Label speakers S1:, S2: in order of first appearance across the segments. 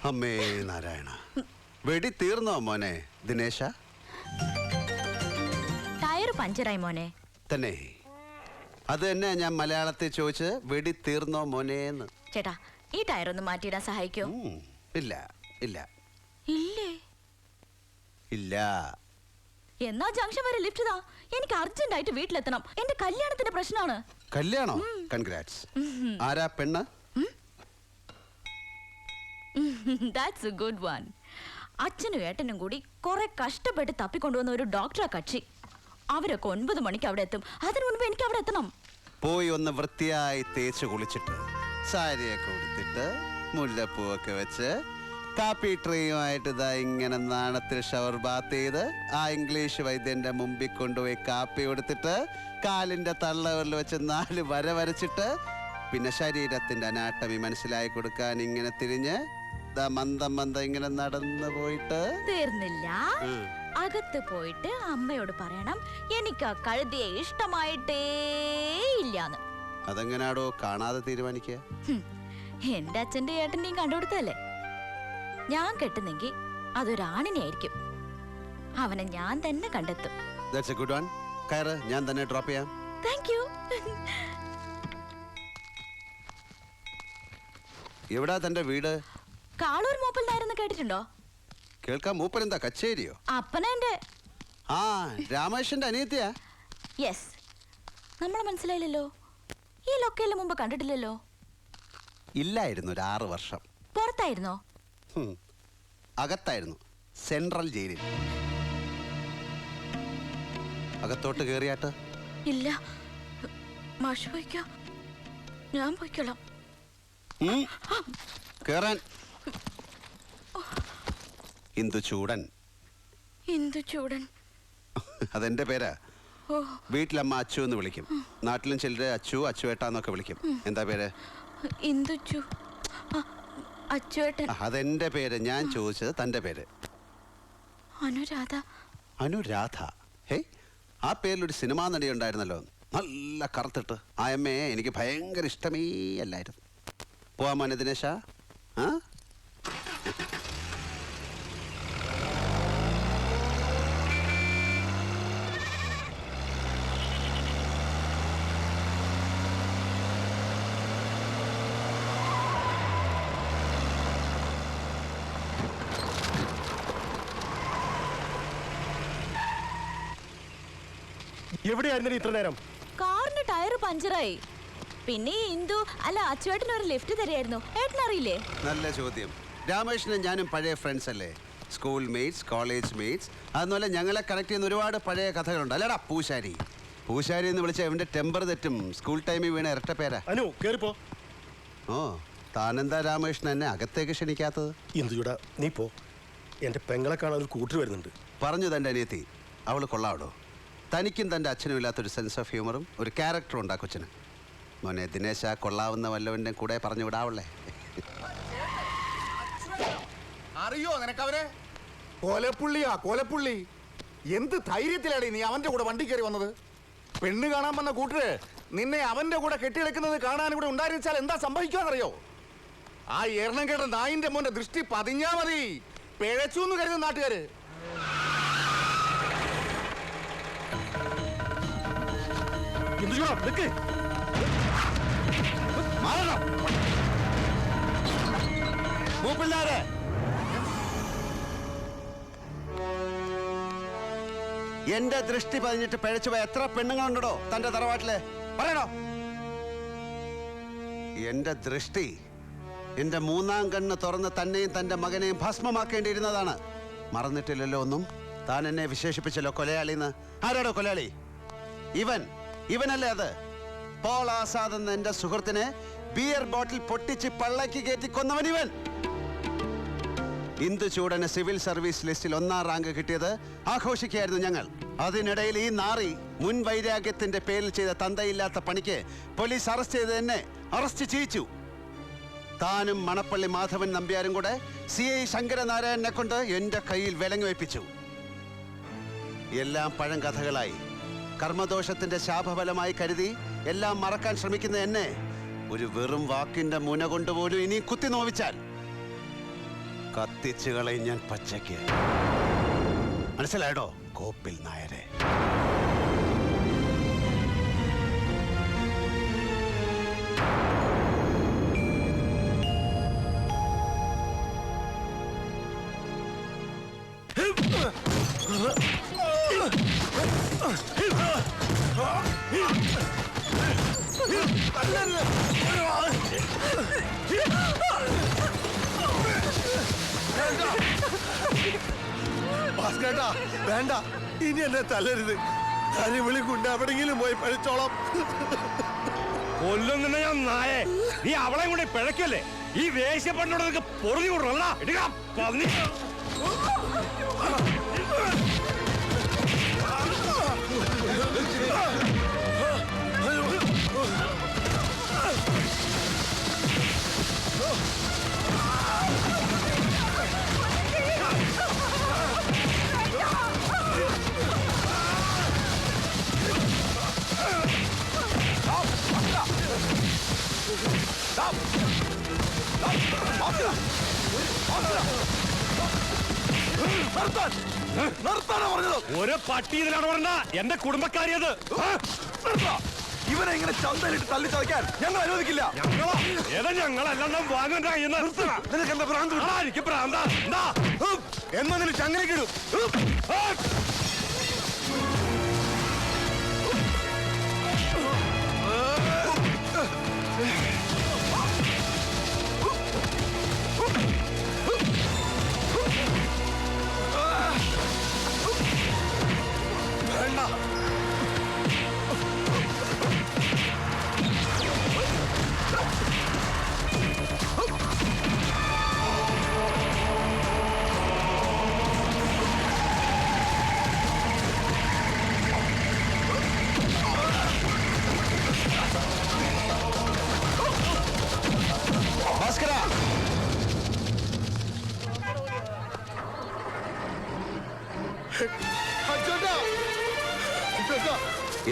S1: അമ്മേ നാരായണ, വെടി തീർന്നോ മോനെ ദിനേശ?
S2: ടയർ പഞ്ചറായി മോനെ.
S1: തന്നെ അത് തന്നെ ഞാൻ മലയാളത്തിൽ ചോദിച്ച്, വെടി തീർന്നോ മോനേന്ന്.
S2: ചേട്ടാ, ഈ ടയർ ഒന്ന് മാറ്റിയിടാൻ സഹായിക്കോ?
S1: ഇല്ല ഇല്ല
S2: ഇല്ലേ?
S1: ഇല്ല.
S2: എന്നാ ജംഗ്ഷൻ വരെ ലിഫ്റ്റ് താ. എനിക്ക് അർജന്റ് ആയിട്ട് വീട്ടിലെത്തണം. എന്റെ കല്യാണത്തിന്റെ പ്രശ്നമാണ്.
S1: കല്യാണോ? കൺഗ്രാറ്റ്സ്. ആരാ പെണ്ണ്?
S2: That's A good one. അച്ഛനും ഏട്ടനും കൂടി കുറെ കഷ്ടപ്പെട്ട് തപ്പിക്കൊണ്ടുവന്ന ഒരു ഡോക്ടറാ കക്ഷി. അവരൊക്കെ 9 മണിക്ക് അവിടെ എത്തും. അതിനു മുൻപ് എനിക്ക് അവിടെ എത്തണം.
S1: പോയി ഒന്ന് വൃത്തിയായി തേച്ച് കുളിച്ചിട്ട് സാരിയൊക്കെ ഉടുത്തിട്ട് മുല്ലപ്പൂവൊക്കെ വെച്ച് കാപ്പി ട്രേയുമായിട്ട് ഇതാ ഇങ്ങനെ നാണത്തിൽ ഷവർ ബാത്ത് ചെയ്ത് ആ ഇംഗ്ലീഷ് വൈദ്യന്റെ മുമ്പിൽ കൊണ്ടുപോയി കാപ്പി കൊടുത്തിട്ട് കാലിന്റെ തള്ളവരിൽ വെച്ച് 4 വര വരച്ചിട്ട് പിന്നെ ശരീരത്തിന്റെ അനാട്ടമി മനസ്സിലായി കൊടുക്കാൻ ഇങ്ങനെ തിരിഞ്ഞ് മന്ദം മന്ദം ഇങ്ങനെ നടന്നു പോയിട്ട്
S2: തീർന്നില്ല. അകത്ത് പോയിട്ട് അമ്മയോട് പറയണം എനിക്ക് ആ കഴുതിയെ ഇഷ്ടമായിട്ടേ ഇല്ലാന്ന്.
S1: അതെങ്ങനാടോ കാണാതെ തീരുമാനിക്കുക?
S2: എന്റെ അച്ഛന്റെ ഏട്ടന്റെയും കണ്ടുകൊടുത്തല്ലേ. ഞാൻ കെട്ടുന്നെങ്കിൽ അതൊരാണിനെ ആയിരിക്കും. അവനെ ഞാൻ തന്നെ കണ്ടെത്തും.
S1: That's a good one. കയറ്, ഞാൻ തന്നെ ഡ്രോപ്പ് ചെയ്യാം.
S2: Thank you.
S1: എവിടാ തന്റെ വീട്?
S2: കാളൂർ മൂപ്പലിനായിരുന്നു കേട്ടിട്ടുണ്ടോ?
S1: കേൾക്കാൻ മൂപ്പരെന്താ കച്ചേരിയോ?
S2: അപ്പനെന്റെ.
S1: ആ, രാമേഷന്റെ അനിയത്തിയാ?
S2: യെസ്. നമ്മളെ മനസ്സിലായില്ലല്ലോ. ഈ ലൊക്കേലിന് മുമ്പ് കണ്ടിട്ടില്ലല്ലോ.
S1: ഇല്ലായിരുന്നു, ഒരു 6 വർഷം.
S2: പുറത്തായിരുന്നോ?
S1: അകത്തായിരുന്നു, സെൻട്രൽ ജയിലിൽ. അകത്തോട്ട് കേറിയാട്ട്?
S2: ഇല്ല, മാഷ് പോയിക്കോ, ഞാൻ പോയിക്കോളാം.
S1: കേറാൻ. ഇന്ദു ചൂടൻ.
S2: ഇന്ദു ചൂടൻ
S1: അതെന്റെ പേരാ. വീട്ടിലമ്മ അച്ചു എന്ന് വിളിക്കും. നാട്ടിലും ചിലര് അച്ചു, അച്ചുവേട്ടാന്നൊക്കെ വിളിക്കും. എന്താ പേര്?
S2: ഇന്ദുച്ചു. അച്ചുവേട്ടൻ.
S1: അതെന്റെ പേര്. ഞാൻ ചോദിച്ചത് തന്റെ പേര്.
S2: അനുരാധ.
S1: അനുരാധ? ഹേ, ആ പേരിലൊരു സിനിമാ നടി ഉണ്ടായിരുന്നല്ലോ, നല്ല കറുത്തിട്ട്. ആ അമ്മയെ എനിക്ക് ഭയങ്കര ഇഷ്ടമേ അല്ലായിരുന്നു. പോവാമോനെ ദിനേശ? ആ,
S3: എവിടെയായിരുന്നു ഇത്ര നേരം?
S2: കാറിന്റെ ടയർ പഞ്ചറായി. പിന്നെ ഇന്ദു അല്ല അച്ചുവേട്ടന് ഒരു ലിഫ്റ്റ് തരായിരുന്നു. ഏട്ടനറിയില്ലേ?
S1: നല്ല ചോദ്യം. രാമേഷനും ഞാനും പഴയ ഫ്രണ്ട്സ് അല്ലേ? School mates, college mates. അതുപോലെ ഞങ്ങളെ കണക്ട് ചെയ്യുന്ന ഒരുപാട് പഴയ കഥകളുണ്ട്. അല്ലടാ പൂശാരി. പൂശാരി എന്ന് വിളിച്ച അവന്റെ ടെമ്പർ തെറ്റും. സ്കൂൾ ടൈമിൽ വീണ ഇരട്ട പേരാ.
S3: അനു കേറിപ്പോ.
S1: ഓ, താനെന്താ രാമേഷൻ എന്നെ അകത്തേക്ക് ക്ഷണിക്കാത്തത്?
S3: ഇന്ദുടാ, നീ പോ. എന്റെ പെങ്ങളെ കാണാൻ ഒരു കൂട്ടർ വരുന്നുണ്ട്.
S1: പറഞ്ഞു തൻ്റെ അനിയത്തി. അവള് കൊള്ളാവടോ. തനിക്കും തൻ്റെ അച്ഛനും ഇല്ലാത്തൊരു സെൻസ് ഓഫ് ഹ്യൂമറും ഒരു ക്യാരക്ടറും ഉണ്ടാ കൊച്ചിന്. മോനെ ദിനേശ, കൊള്ളാവുന്ന വല്ലവൻ്റെ കൂടെ പറഞ്ഞു വിടാവല്ലേ?
S4: അറിയോ നിനക്കവരെ? കോലപ്പുള്ളിയാ, കോലപ്പുള്ളി. എന്ത് ധൈര്യത്തിലാണ് നീ അവന്റെ കൂടെ വണ്ടി കയറി വന്നത്? പെണ്ണ് കാണാൻ വന്ന കൂട്ടര് നിന്നെ അവന്റെ കൂടെ കെട്ടിയെടുക്കുന്നത് കാണാൻ ഇവിടെ ഉണ്ടായിരുന്നാൽ എന്താ സംഭവിക്കാന്നറിയോ? ആ എണ്ണം കേട്ട നായിന്റെ മോന്റെ ദൃഷ്ടി പതിഞ്ഞാ മതി. പിഴച്ചു എന്ന് കരുതുന്ന നാട്ടുകാര്.
S1: മൂപ്പില്ലാരെ എന്റെ ദൃഷ്ടി പതിഞ്ഞിട്ട് പിഴച്ചു പോയ എത്ര പെണ്ണുങ്ങളുണ്ടോ തന്റെ തറവാട്ടില്? പറയണോ? എന്റെ ദൃഷ്ടി, എന്റെ 3-ാം കണ്ണ് തുറന്ന് തന്നെയും തന്റെ മകനെയും ഭസ്മമാക്കേണ്ടിയിരുന്നതാണ്. മറന്നിട്ടില്ലല്ലോ ഒന്നും. താൻ എന്നെ വിശേഷിപ്പിച്ചല്ലോ കൊലയാളിന്ന്. ആരാടോ കൊലയാളി? ഇവനല്ലേ അത്? പോൾ ആസാദ് എന്ന എന്റെ സുഹൃത്തിനെ ബിയർ ബോട്ടിൽ പൊട്ടിച്ച് പള്ളക്ക് കയറ്റി കൊന്നവൻ ഇവൻ. ഇന്ദു ചൂടന് സിവിൽ സർവീസ് ലിസ്റ്റിൽ 1-ാം റാങ്ക് കിട്ടിയത് ആഘോഷിക്കുകയായിരുന്നു ഞങ്ങൾ. അതിനിടയിൽ ഈ നാറി മുൻ വൈരാഗ്യത്തിന്റെ പേരിൽ ചെയ്ത തന്തയില്ലാത്ത പണിക്ക് പോലീസ് അറസ്റ്റ് ചെയ്ത് എന്നെ അറസ്റ്റ് ചെയ്യിച്ചു. താനും മണപ്പള്ളി മാധവൻ നമ്പ്യാരും കൂടെ CI ശങ്കരനാരായണനെ കൊണ്ട് എന്റെ കയ്യിൽ വിലങ്ങ് വെപ്പിച്ചു. എല്ലാം പഴങ്കഥകളായി. കർമ്മദോഷത്തിന്റെ ശാപഫലമായി കരുതി എല്ലാം മറക്കാൻ ശ്രമിക്കുന്ന എന്നെ ഒരു വെറും വാക്കിന്റെ മുന കൊണ്ടുപോലും ഇനി കുത്തി നോവിച്ചാൽ കത്തിച്ചു കളയും ഞാൻ പച്ചയ്ക്ക്. മനസ്സിലായടോ കോപ്പിൽ നായരെ?
S3: ഭാസ്കരേട്ടാ വേണ്ട, ഇനി എന്നെ തല്ലരുത്. വിളി കൊണ്ട് എവിടെങ്കിലും പോയി പഴിച്ചോളാം.
S5: കൊല്ലുന്ന ഞാൻ നായേ, നീ അവളെ കൊണ്ട് പിഴക്കല്ലേ? ഈ വേശ്യപ്പെണ്ണോട് പൊറുതി കൊടുക്കണ എടുക്കാം. ഒരു പട്ടി ഇതിലാണ് പറഞ്ഞ എന്റെ കുടുംബക്കാരിയത്.
S3: ഇവനെ ഇങ്ങനെ ചന്തയിലിട്ട് തല്ലി ചതയ്ക്കാൻ ഞങ്ങൾ അനുവദിക്കില്ല.
S5: ഞങ്ങളെല്ലാം വാങ്ങണ്ട.
S3: നിനക്ക് എന്താ ഭ്രാന്ത്?
S5: എനിക്ക് ഭ്രാന്താ.
S3: എന്നാ നിന്നെ ചങ്ങലേക്കിടും.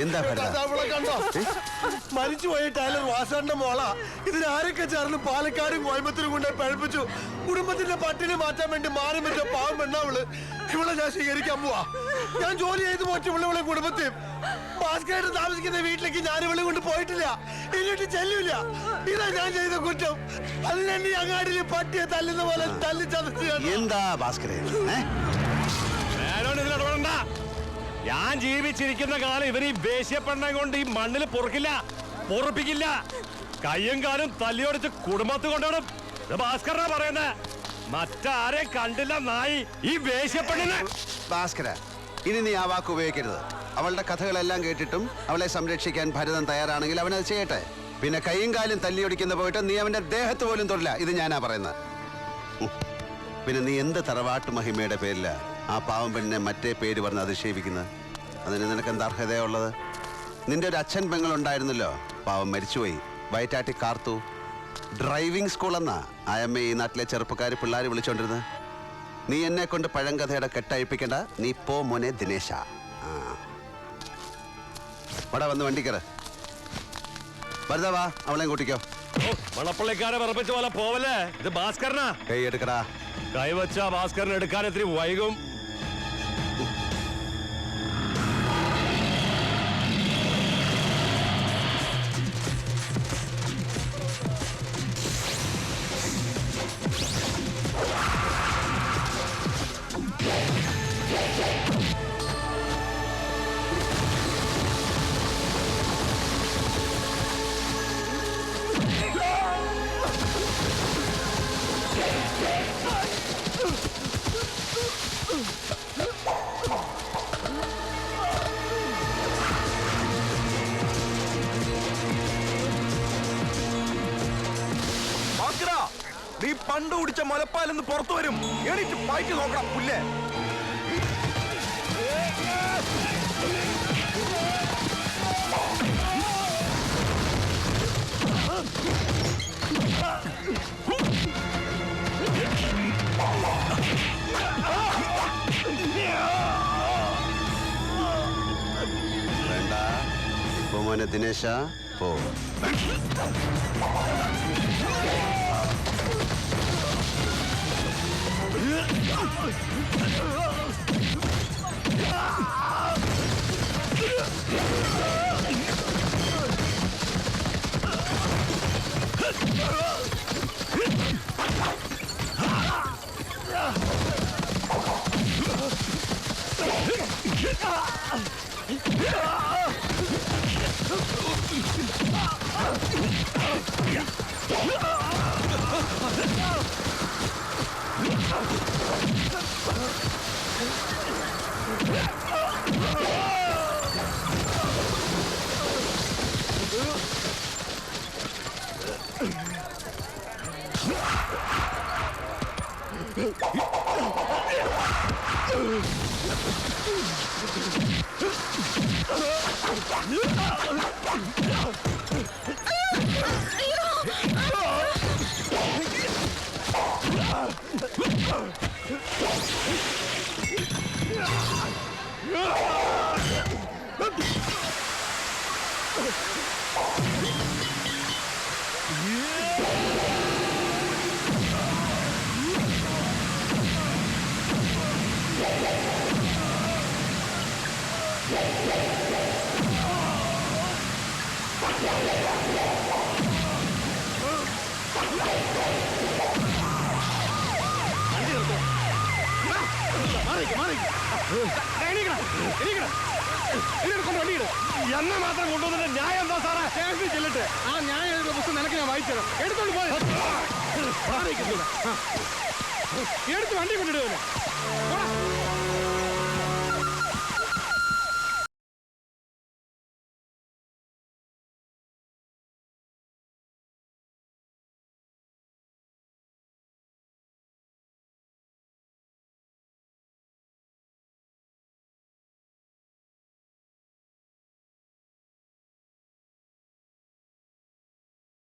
S1: എന്താ
S3: കണ്ടോ? മരിച്ചുപോയ ടൈലർ വാസന്റെ മോളാ. ഇതിനാരൊക്കെ ചേർന്ന് പാലക്കാടും കോയമ്പത്തൂരും കൊണ്ട് പഴിപ്പിച്ചു. കുടുംബത്തിന്റെ പട്ടിണി മാറ്റാൻ വേണ്ടി മാറി വെച്ച പാവം പെണ്ണാവള്. ഇവളെ ഞാൻ സ്വീകരിക്കാൻ പോവാ. ഞാൻ ജോലി ചെയ്ത് പോറ്റി ഇവളെ കുടുംബത്തെയും ഭാസ്കരായിട്ട് താമസിക്കുന്ന വീട്ടിലേക്ക് ഞാൻ ഇവളെ കൊണ്ട് പോയിട്ടില്ല, എന്നിട്ട് ചെല്ലൂല. ഇതാ ഞാൻ ചെയ്ത കുറ്റം. അതിനെന്നെ അങ്ങാടിയിൽ പട്ടിയെ തല്ലുന്ന പോലെ തല്ലി ചതച്ചു.
S1: എന്താ ഭാസ്കരേ?
S5: ഞാൻ ജീവിച്ചിരിക്കുന്ന കാലം ഇവർ ഈ വേശ്യപ്പെണ്ണ കൊണ്ട് ഈ മണ്ണിൽ പൊറപ്പിക്കില്ല. കയ്യും കാലും തല്ലിയോടിച്ച് കുടുംബത്ത് കൊണ്ടുപോകും. ഭാസ്കരനാ പറയുന്നത്. മറ്റാരെ കണ്ടില്ല നായി ഈ വേശ്യപ്പെണ്ണിനെ.
S1: ഭാസ്കര, ഇനി നീ ആ വാക്ക് ഉപയോഗിക്കരുത്. അവളുടെ കഥകളെല്ലാം കേട്ടിട്ടും അവളെ സംരക്ഷിക്കാൻ ഭരതൻ തയ്യാറാണെങ്കിൽ അവനത് ചെയ്യട്ടെ. പിന്നെ കൈയും കാലും തല്ലിയൊടിക്കുന്ന പോയിട്ട് നീ അവന്റെ ദേഹത്ത് പോലും തൊടില്ല. ഇത് ഞാനാ പറയുന്നത്. പിന്നെ നീ എന്ത് തറവാട്ട് മഹിമയുടെ പേരില ആ പാവം പെണ്ണിനെ മറ്റേ പേര് പറഞ്ഞ് അധിക്ഷേപിക്കുന്നത്? അതിന് നിനക്ക് എന്താ അർഹതയുള്ളത്? നിന്റെ ഒരു അച്ഛൻ പെങ്ങളുണ്ടായിരുന്നല്ലോ, പാവം മരിച്ചുപോയി. വയറ്റാട്ടി കാർത്തു. ഡ്രൈവിംഗ് സ്കൂൾ എന്നാ അയമ്മ ഈ നാട്ടിലെ ചെറുപ്പക്കാർ പിള്ളേർ വിളിച്ചോണ്ടിരുന്നത്. നീ എന്നെ കൊണ്ട് പഴങ്കഥയുടെ കെട്ടഴിപ്പിക്കണ്ട. നീ പോ മോനെ ദിനേശ. ഇവിടെ വന്ന് വണ്ടിക്കറ. വരുതാ വാ, അവളെയും കൂട്ടിക്കോ.
S5: മണപ്പള്ളിക്കാരെ വിറപ്പിച്ച പോലെ പോവല്ലേ. ഇത് ഭാസ്കരനാ.
S1: കൈ എടുക്കടാ.
S5: കൈവച്ച ഭാസ്കരൻ എടുക്കാൻ ഇത്തിരി വൈകും.
S3: നീ പണ്ട് കുടിച്ച മുലപ്പാലെന്ന് പുറത്തു വരും. എണീറ്റ് പയറ്റി നോക്കണം പുല്ലേ.
S1: വേണ്ട. ഇപ്പൊ മോനെ ദിനേശ പോ.
S5: എന്നെ മാത്രം കൊണ്ടുവന്നിട്ട് ന്യായം എന്താ സാറേ?
S3: സ്റ്റേഷനിൽ ചെല്ലട്ടെ. ആ ന്യായം എഴുതുന്ന പുസ്തകം നിനക്ക് ഞാൻ വായിച്ചു തരാം. എടുത്തോണ്ട് പോയി. എടുത്ത് വണ്ടി കൊണ്ടിടുവല്ലേ.